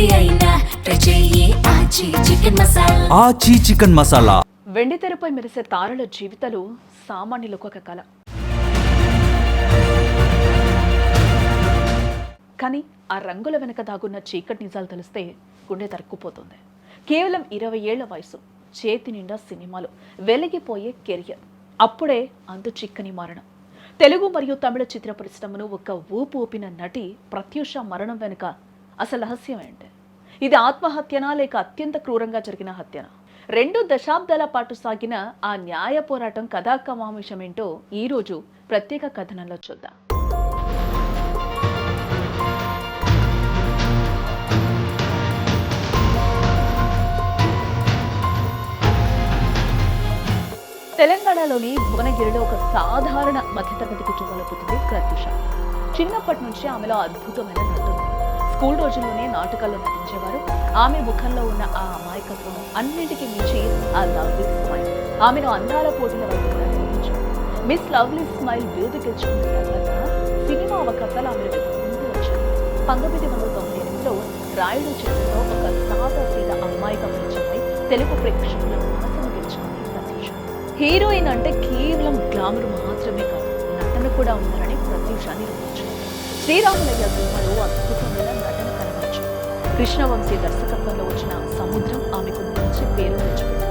ఏది అయినా ట్రై చెయ్యి ఆచి చికెన్ మసాలా. వెండితెరపై మెరిసే తారల జీవితాలు సామాన్యులకు ఒక కళ. కానీ ఆ రంగుల వెనక దాగున్న చీకటి నిజాలు తెలిస్తే గుండె తరుక్కుపోతుంది. కేవలం 20 ఏళ్ల వయసు, చేతి నిండా సినిమాలు, వెలిగిపోయే కెరియర్, అప్పుడే అంతు చిక్కని మరణం. తెలుగు మరియు తమిళ చిత్ర పరిశ్రమను ఒక ఊపు ఊపిన నటి ప్రత్యూష మరణం వెనుక అసలు రహస్యం ఏంటి? ఇది ఆత్మహత్యనా లేక అత్యంత క్రూరంగా జరిగిన హత్యనా? 2 దశాబ్దాల పాటు సాగిన ఆ న్యాయ పోరాటం కథాకమాంశం ఏంటో ఈరోజు ప్రత్యేక కథనంలో చూద్దాం. తెలంగాణలోని భువనగిరిలో ఒక సాధారణ మధ్యతరగతి కుటుంబంలో పుట్టింది ప్రత్యూష. చిన్నప్పటి నుంచి ఆమెలో అద్భుతమైన నటన. స్కూల్ రోజుల్లోనే నాటకాల్లో నటించేవారు. ఆమె ముఖంలో ఉన్న ఆ అమాయకత్వం, అన్నింటికి మించి ఆ లవ్లీ స్మైల్ ఆమెను అందాల పోటీల వైపు కూడా నడిపించారు. మిస్ లవ్లీ స్మైల్ బిరుదు గెలుచుకున్న తర్వాత సినిమా అవకాశాలు ఆమెను వెతుకుంటూ వచ్చాయి. 1998లో రాయుడు చిత్రంలో ఒక సాదా సీదా అమ్మాయిగా పరిచయమై తెలుగు ప్రేక్షకుల మనసును గెలుచుకుంది ప్రత్యూష. హీరోయిన్ అంటే కేవలం గ్లామర్ మాత్రమే కాదు, నటన కూడా ఉండాలని ప్రత్యూష నిరూపించారు. శ్రీరాములయ్య సినిమాలో అద్భుతమైన నటన కనవచ్చు. కృష్ణవంశీ దర్శకత్వంలో వచ్చిన సముద్రం ఆమెకు మంచి పేరు తెచ్చుకుంది.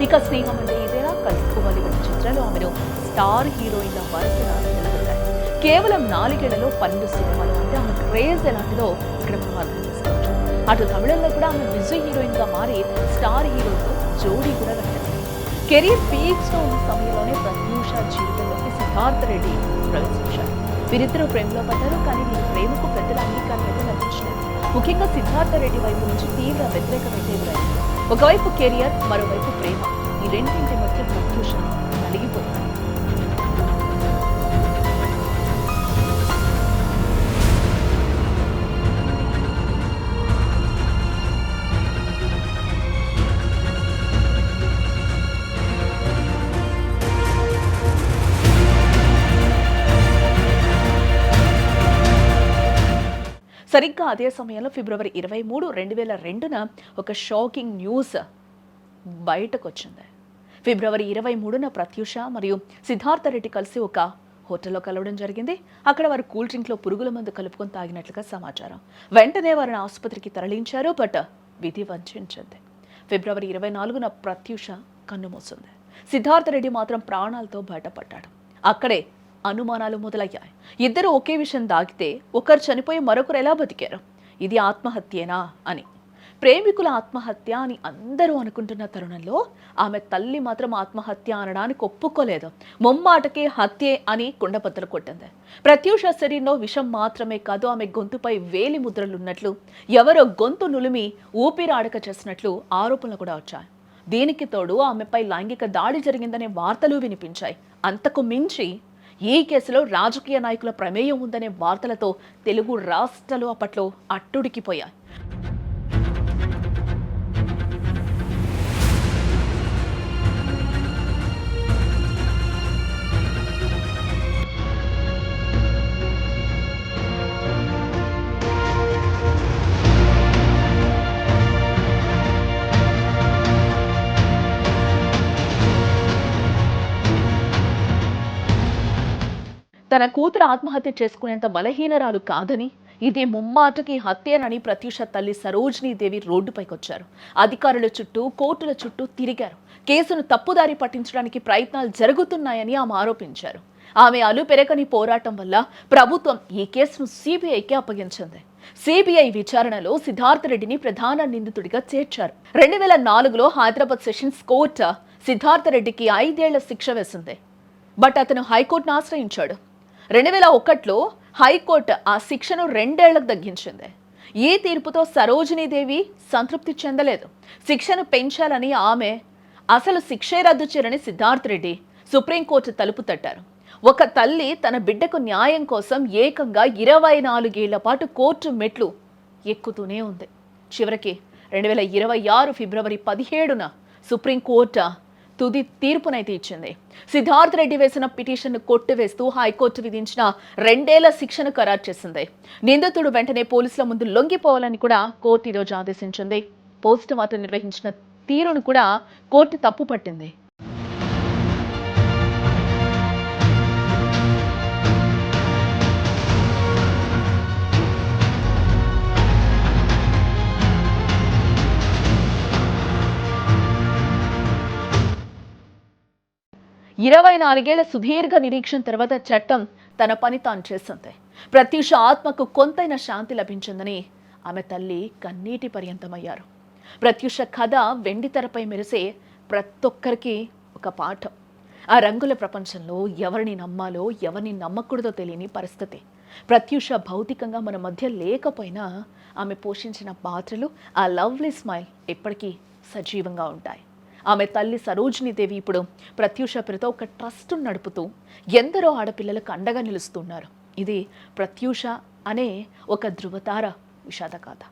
ఇక స్నేహం అంటే ఇదేనా, కలుసుకోవాలి వంటి చిత్రాలు ఆమెను స్టార్ హీరోయిన్ల వరుసగా నిలబడ్డాయి. కేవలం 4 ఏళ్లలో 12 సినిమాలు అంటే ఆమె క్రేజ్ ఎలాంటిదో ఇక్కడ మనం అర్థం చేసుకోవచ్చు. అటు తమిళంలో కూడా ఆమె బిజీ హీరోయిన్ గా మారి స్టార్ హీరోతో జోడీ కూడా కట్టింది. కెరీర్ పీక్స్ లో ఉన్న సమయంలోనే ప్రత్యూష జీవితంలోకి సిద్ధార్థ రెడ్డి ప్రవేశించారు. వీరిద్దరూ ప్రేమలో పడ్డారు. కానీ వీరి ప్రేమకు పెద్దల అంగీకారం అయితే లభించలేదు. ముఖ్యంగా సిద్ధార్థ రెడ్డి వైపు నుంచి తీవ్ర వ్యతిరేకత ఎదురైంది. ఒకవైపు కెరియర్, మరోవైపు ప్రేమ, ఈ రెండింటి మధ్య ప్రత్యూష నలిగిపోయింది. సరిగ్గా అదే సమయంలో ఫిబ్రవరి 23, 2002న ఒక షాకింగ్ న్యూస్ బయటకు వచ్చింది. ఫిబ్రవరి 23న ప్రత్యూష మరియు సిద్ధార్థ రెడ్డి కలిసి ఒక హోటల్లో కలవడం జరిగింది. అక్కడ వారు కూల్ డ్రింక్లో పురుగుల మందు కలుపుకొని తాగినట్లుగా సమాచారం. వెంటనే వారిని ఆసుపత్రికి తరలించారు. బట్ విధి వంచింది. ఫిబ్రవరి 24న ప్రత్యూష కన్నుమూసింది. సిద్ధార్థ రెడ్డి మాత్రం ప్రాణాలతో బయటపడ్డాడు. అక్కడే అనుమానాలు మొదలయ్యాయి. ఇద్దరు ఒకే విషయం దాగితే ఒకరు చనిపోయి మరొకరు ఎలా బతికారు? ఇది ఆత్మహత్యేనా అని. ప్రేమికుల ఆత్మహత్య అని అందరూ అనుకుంటున్న తరుణంలో ఆమె తల్లి మాత్రం ఆత్మహత్య అనడానికి ఒప్పుకోలేదు. ముమ్మాటకే హత్యే అని కుండబద్దలు కొట్టింది. ప్రత్యూష శరీరంలో విషం మాత్రమే కాదు, ఆమె గొంతుపై వేలి ముద్రలున్నట్లు, ఎవరో గొంతు నులిమి ఊపిరాడక చేసినట్లు ఆరోపణలు కూడా వచ్చాయి. దీనికి తోడు ఆమెపై లైంగిక దాడి జరిగిందనే వార్తలు వినిపించాయి. అంతకు మించి ఈ కేసులో రాజకీయ నాయకుల ప్రమేయం ఉందనే వార్తలతో తెలుగు రాష్ట్రాలు అప్పట్లో అట్టుడికిపోయాయి. తన కూతురు ఆత్మహత్య చేసుకునేంత బలహీనరాలు కాదని, ఇది ముమ్మాటకి హత్యేనని ప్రత్యూష తల్లి సరోజినీదేవి రోడ్డుపైకొచ్చారు. అధికారుల చుట్టూ, కోర్టుల చుట్టూ తిరిగారు. కేసును తప్పుదారి పట్టించడానికి ప్రయత్నాలు జరుగుతున్నాయని ఆమె ఆరోపించారు. ఆమె అలుపెరగని పోరాటం వల్ల ప్రభుత్వం ఈ కేసును సిబిఐకి అప్పగించింది. సిబిఐ విచారణలో సిద్ధార్థ రెడ్డిని ప్రధాన నిందితుడిగా చేర్చారు. 2004లో హైదరాబాద్ సెషన్స్ కోర్టు సిద్ధార్థ రెడ్డికి 5 ఏళ్ల శిక్ష వేసింది. బట్ అతను హైకోర్టును ఆశ్రయించాడు. 2001లో హైకోర్టు ఆ శిక్షను 2 ఏళ్లకు తగ్గించింది. ఈ తీర్పుతో సరోజినీదేవి సంతృప్తి చెందలేదు. శిక్షను పెంచాలని ఆమె అసలు శిక్షే రద్దు చేయరని సిద్ధార్థ రెడ్డి సుప్రీంకోర్టు తలుపు తట్టారు. ఒక తల్లి తన బిడ్డకు న్యాయం కోసం ఏకంగా 24 ఏళ్ల పాటు కోర్టు మెట్లు ఎక్కుతూనే ఉంది. చివరికి 2026 ఫిబ్రవరి 17న సుప్రీంకోర్టు తుది తీర్పునైతే ఇచ్చింది. సిద్ధార్థ్ రెడ్డి వేసిన పిటిషన్ను కొట్టివేస్తూ హైకోర్టు విధించిన 2 ఏళ్ల శిక్షను ఖరారు చేసింది. నిందితుడు వెంటనే పోలీసుల ముందు లొంగిపోవాలని కూడా కోర్టు ఈరోజు ఆదేశించింది. పోస్ట్ మార్టం నిర్వహించిన తీరును కూడా కోర్టు తప్పుపట్టింది. ఇరవై 24 ఏళ్ల సుదీర్ఘ నిరీక్షణ తర్వాత చట్టం తన పని తాను చేసింది. ప్రత్యూష ఆత్మకు కొంతైన శాంతి లభించిందని ఆమె తల్లి కన్నీటి పర్యంతమయ్యారు. ప్రత్యూష కథ వెండితెరపై మెరిసే ప్రతొక్కరికి ఒక పాఠం. ఆ రంగుల ప్రపంచంలో ఎవరిని నమ్మాలో ఎవరిని నమ్మకూడదో తెలియని పరిస్థితి. ప్రత్యూష భౌతికంగా మన మధ్య లేకపోయినా ఆమె పోషించిన పాత్రలు, ఆ లవ్లీ స్మైల్ ఎప్పటికీ సజీవంగా ఉంటాయి. ఆమె తల్లి సరోజినీదేవి ఇప్పుడు ప్రత్యూష పేరుతో ఒక ట్రస్ట్ నడుపుతూ ఎందరో ఆడపిల్లలకు అండగా నిలుస్తున్నారు. ఇది ప్రత్యూష అనే ఒక ధృవతార విషాద గాథ.